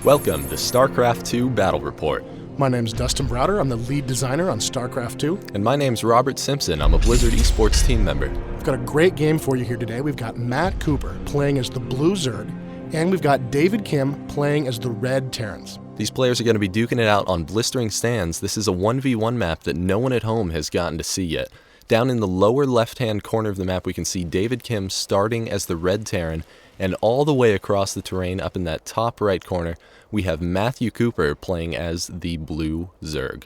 Welcome to StarCraft II Battle Report. My name's Dustin Browder. I'm the lead designer on StarCraft II. And my name's Robert Simpson. I'm a Blizzard esports team member. We've got a great game for you here today. We've got Matt Cooper playing as the Blue Zerg, and we've got David Kim playing as the Red Terrans. These players are going to be duking it out on Blistering Sands. This is a 1v1 map that no one at home has gotten to see yet. Down in the lower left-hand corner of the map, we can see David Kim starting as the Red Terran, and all the way across the terrain up in that top right corner, we have Matthew Cooper playing as the Blue Zerg.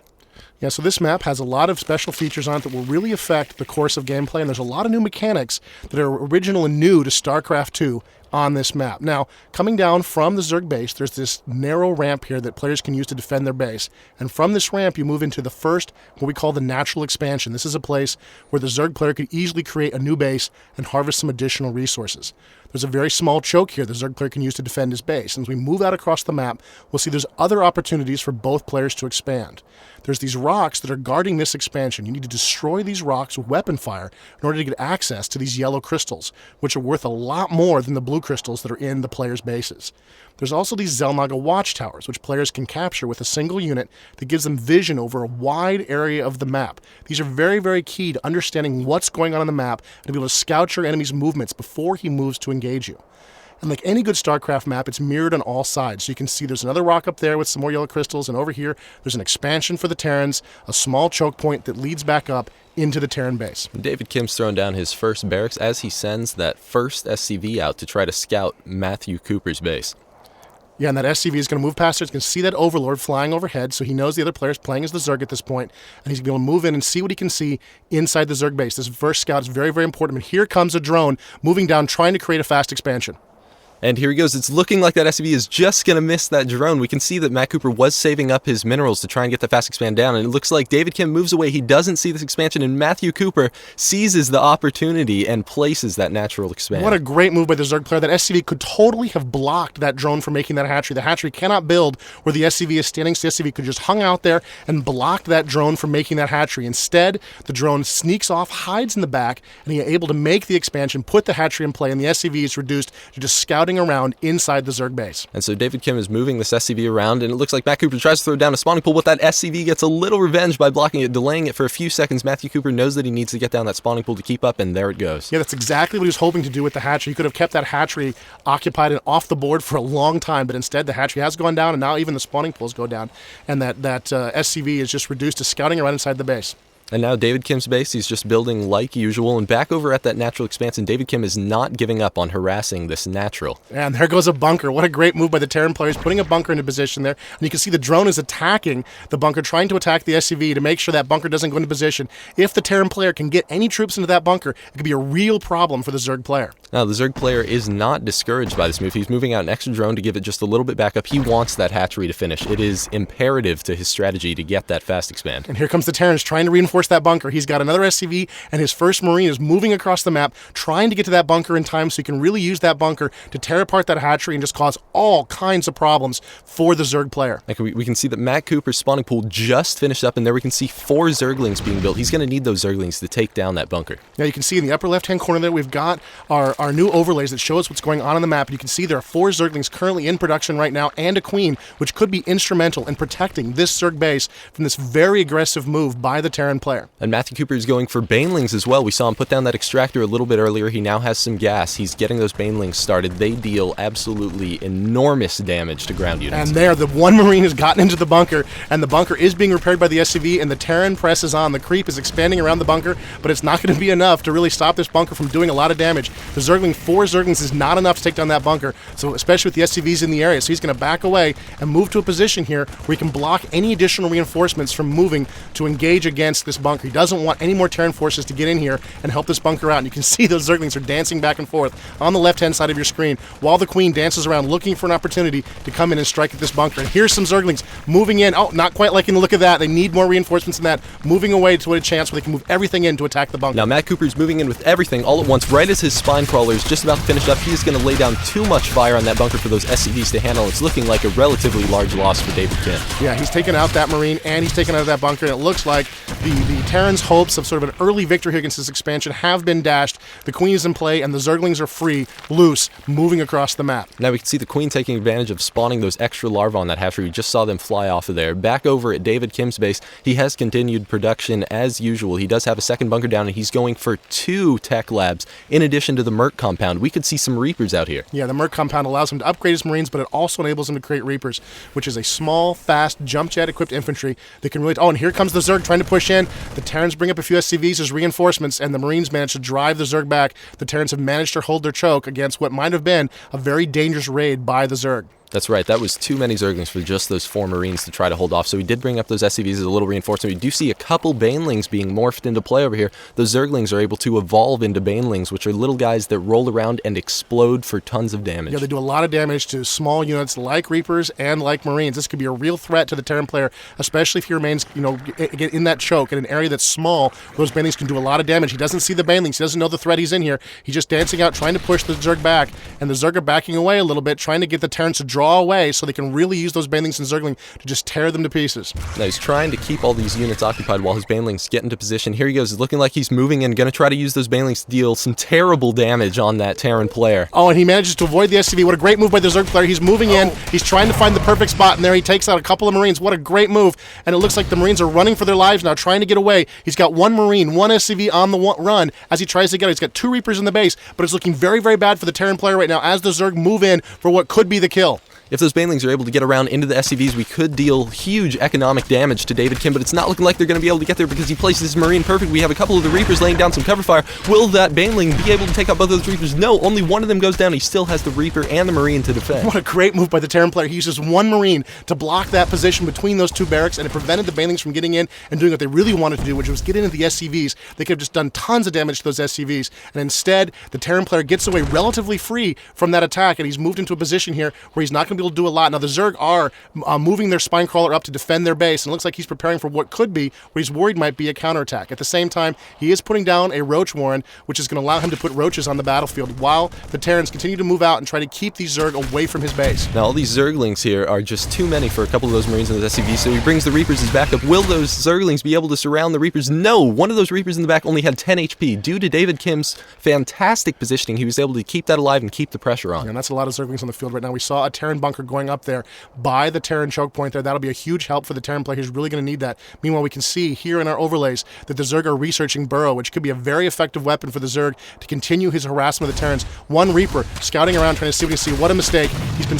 Yeah, so this map has a lot of special features on it that will really affect the course of gameplay, and there's a lot of new mechanics that are original and new to StarCraft II on this map. Now, coming down from the Zerg base, there's this narrow ramp here that players can use to defend their base. And from this ramp, you move into the first, what we call the natural expansion. This is a place where the Zerg player could easily create a new base and harvest some additional resources. There's a very small choke here the Zerg player can use to defend his base. And as we move out across the map, we'll see there's other opportunities for both players to expand. There's these rocks that are guarding this expansion. You need to destroy these rocks with weapon fire in order to get access to these yellow crystals, which are worth a lot more than the blue crystals that are in the players' bases. There's also these xel'naga watchtowers, which players can capture with a single unit that gives them vision over a wide area of the map. These are very, very key to understanding what's going on the map and to be able to scout your enemy's movements before he moves to engage you. And like any good StarCraft map, it's mirrored on all sides. So you can see there's another rock up there with some more yellow crystals, and over here there's an expansion for the Terrans, a small choke point that leads back up into the Terran base. David Kim's throwing down his first barracks as he sends that first SCV out to try to scout Matthew Cooper's base. Yeah, and that SCV is going to move past it. It's going to see that Overlord flying overhead, so he knows the other player's playing as the Zerg at this point, and he's going to be able to move in and see what he can see inside the Zerg base. This first scout is very, very important. And here comes a drone moving down, trying to create a fast expansion. And here he goes. It's looking like that SCV is just going to miss that drone. We can see that Matt Cooper was saving up his minerals to try and get the fast expand down. And it looks like David Kim moves away. He doesn't see this expansion. And Matthew Cooper seizes the opportunity and places that natural expand. What a great move by the Zerg player. That SCV could totally have blocked that drone from making that hatchery. The hatchery cannot build where the SCV is standing. So the SCV could just hung out there and blocked that drone from making that hatchery. Instead, the drone sneaks off, hides in the back, and he's able to make the expansion, put the hatchery in play, and the SCV is reduced to just scouting around inside the Zerg base. And so David Kim is moving this SCV around, and it looks like Matt Cooper tries to throw down a spawning pool, but that SCV gets a little revenge by blocking it, delaying it for a few seconds. Matthew Cooper knows that he needs to get down that spawning pool to keep up, and there it goes. Yeah, that's exactly what he was hoping to do with the hatchery. He could have kept that hatchery occupied and off the board for a long time, but instead the hatchery has gone down, and now even the spawning pools go down, and that SCV is just reduced to scouting around inside the base. And now David Kim's base, he's just building like usual. And back over at that natural expanse, and David Kim is not giving up on harassing this natural. And there goes a bunker. What a great move by the Terran players, putting a bunker into position there. And you can see the drone is attacking the bunker, trying to attack the SCV to make sure that bunker doesn't go into position. If the Terran player can get any troops into that bunker, it could be a real problem for the Zerg player. Now, the Zerg player is not discouraged by this move. He's moving out an extra drone to give it just a little bit back up. He wants that hatchery to finish. It is imperative to his strategy to get that fast expand. And here comes the Terrans trying to reinforce that bunker. He's got another SCV, and his first Marine is moving across the map, trying to get to that bunker in time so he can really use that bunker to tear apart that hatchery and just cause all kinds of problems for the Zerg player. Like we can see that Matt Cooper's spawning pool just finished up, and there we can see 4 Zerglings being built. He's going to need those Zerglings to take down that bunker. Now you can see in the upper left-hand corner there, we've got our new overlays that show us what's going on the map. And you can see there are 4 Zerglings currently in production right now, and a Queen, which could be instrumental in protecting this Zerg base from this very aggressive move by the Terran player. And Matthew Cooper is going for Banelings as well. We saw him put down that extractor a little bit earlier. He now has some gas. He's getting those Banelings started. They deal absolutely enormous damage to ground units. And there, the one Marine has gotten into the bunker, and the bunker is being repaired by the SCV, and the Terran presses on. The creep is expanding around the bunker, but it's not going to be enough to really stop this bunker from doing a lot of damage. The Zergling, 4 Zerglings is not enough to take down that bunker, so especially with the SCVs in the area. So he's going to back away and move to a position here where he can block any additional reinforcements from moving to engage against this bunker. He doesn't want any more Terran forces to get in here and help this bunker out. And you can see those Zerglings are dancing back and forth on the left-hand side of your screen while the Queen dances around looking for an opportunity to come in and strike at this bunker. And here's some Zerglings moving in. Oh, not quite liking the look of that. They need more reinforcements than that. Moving away to a chance where they can move everything in to attack the bunker. Now Matt Cooper's moving in with everything all at once. Right as his spine crawler is just about to finish up, he is going to lay down too much fire on that bunker for those SCVs to handle. It's looking like a relatively large loss for David Kim. Yeah, he's taken out that Marine and he's taken out that bunker, and it looks like the Terran's hopes of sort of an early victory here against this expansion have been dashed. The Queen is in play, and the Zerglings are free, loose, moving across the map. Now we can see the Queen taking advantage of spawning those extra larvae on that hatchery. We just saw them fly off of there. Back over at David Kim's base, he has continued production as usual. He does have a second bunker down, and he's going for 2 tech labs in addition to the Merc compound. We could see some Reapers out here. Yeah, the Merc compound allows him to upgrade his Marines, but it also enables him to create Reapers, which is a small, fast, jump jet equipped infantry that can really... Oh, and here comes the Zerg trying to push in. The Terrans bring up a few SCVs as reinforcements, and the Marines manage to drive the Zerg back. The Terrans have managed to hold their choke against what might have been a very dangerous raid by the Zerg. That's right. That was too many Zerglings for just those 4 Marines to try to hold off. So we did bring up those SCVs as a little reinforcement. We do see a couple Banelings being morphed into play over here. Those Zerglings are able to evolve into Banelings, which are little guys that roll around and explode for tons of damage. Yeah, they do a lot of damage to small units like Reapers and like Marines. This could be a real threat to the Terran player, especially if he remains, get in that choke in an area that's small. Those Banelings can do a lot of damage. He doesn't see the Banelings. He doesn't know the threat he's in here. He's just dancing out, trying to push the Zerg back, and the Zerg are backing away a little bit, trying to get the Terrans to draw away so they can really use those Banelings and Zergling to just tear them to pieces. Now he's trying to keep all these units occupied while his Banelings get into position. Here he goes. It's looking like he's moving in, going to try to use those Banelings to deal some terrible damage on that Terran player. Oh, and he manages to avoid the SCV. What a great move by the Zerg player. He's moving in. He's trying to find the perfect spot, and there he takes out a couple of Marines. What a great move. And it looks like the Marines are running for their lives now, trying to get away. He's got 1 Marine, 1 SCV on the run as he tries to get out. He's got 2 Reapers in the base, but it's looking very, very bad for the Terran player right now as the Zerg move in for what could be the kill. If those Banelings are able to get around into the SCVs, we could deal huge economic damage to David Kim, but it's not looking like they're going to be able to get there because he places his Marine perfect. We have a couple of the Reapers laying down some cover fire. Will that Baneling be able to take out both of those Reapers? No, only one of them goes down. He still has the Reaper and the Marine to defend. What a great move by the Terran player. He uses 1 Marine to block that position between those 2 barracks, and it prevented the Banelings from getting in and doing what they really wanted to do, which was get into the SCVs. They could have just done tons of damage to those SCVs, and instead, the Terran player gets away relatively free from that attack, and he's moved into a position here where he's not going to be able to do a lot. Now, the Zerg are moving their spine crawler up to defend their base, and it looks like he's preparing for what could be, what he's worried might be, a counterattack. At the same time, he is putting down a Roach Warren, which is going to allow him to put roaches on the battlefield while the Terrans continue to move out and try to keep these Zerg away from his base. Now, all these Zerglings here are just too many for a couple of those Marines in the SCV, so he brings the Reapers as backup. Will those Zerglings be able to surround the Reapers? No! One of those Reapers in the back only had 10 HP. Due to David Kim's fantastic positioning, he was able to keep that alive and keep the pressure on. And that's a lot of Zerglings on the field right now. We saw a Terran bunker going up there by the Terran choke point there. That'll be a huge help for the Terran player. He's really going to need that. Meanwhile, we can see here in our overlays that the Zerg are researching Burrow, which could be a very effective weapon for the Zerg to continue his harassment of the Terrans. 1 Reaper scouting around trying to see what he can see. What a mistake. He's been